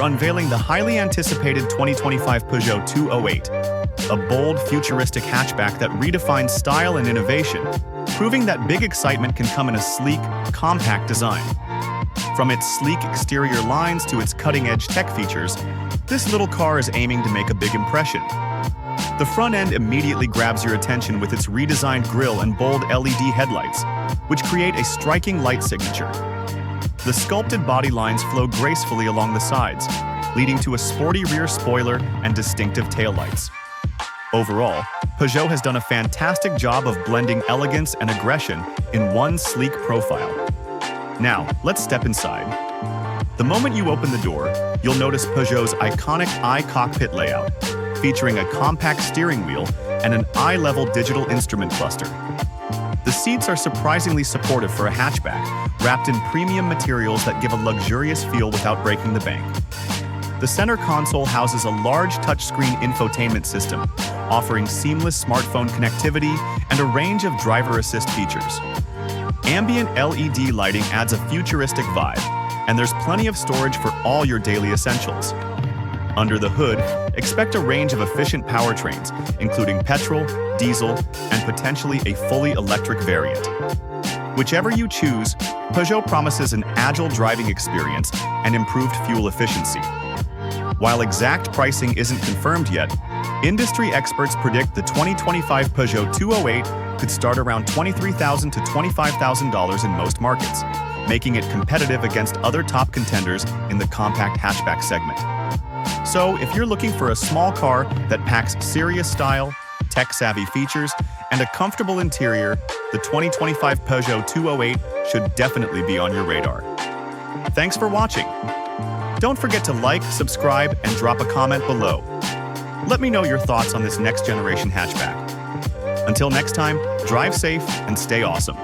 we're unveiling the highly anticipated 2025 Peugeot 208, a bold, futuristic hatchback that redefines style and innovation, proving that big excitement can come in a sleek, compact design. From its sleek exterior lines to its cutting-edge tech features, this little car is aiming to make a big impression. The front end immediately grabs your attention with its redesigned grille and bold LED headlights, which create a striking light signature. The sculpted body lines flow gracefully along the sides, leading to a sporty rear spoiler and distinctive taillights. Overall, Peugeot has done a fantastic job of blending elegance and aggression in one sleek profile. Now, let's step inside. The moment you open the door, you'll notice Peugeot's iconic i-Cockpit layout, featuring a compact steering wheel and an eye-level digital instrument cluster. The seats are surprisingly supportive for a hatchback, wrapped in premium materials that give a luxurious feel without breaking the bank. The center console houses a large touchscreen infotainment system, offering seamless smartphone connectivity and a range of driver assist features. Ambient LED lighting adds a futuristic vibe, and there's plenty of storage for all your daily essentials. Under the hood, expect a range of efficient powertrains, including petrol, diesel, and potentially a fully electric variant. Whichever you choose, Peugeot promises an agile driving experience and improved fuel efficiency. While exact pricing isn't confirmed yet, industry experts predict the 2025 Peugeot 208 could start around $23,000 to $25,000 in most markets, making it competitive against other top contenders in the compact hatchback segment. So, if you're looking for a small car that packs serious style, tech-savvy features, and a comfortable interior, the 2025 Peugeot 208 should definitely be on your radar. Thanks for watching. Don't forget to like, subscribe, and drop a comment below. Let me know your thoughts on this next-generation hatchback. Until next time, drive safe and stay awesome.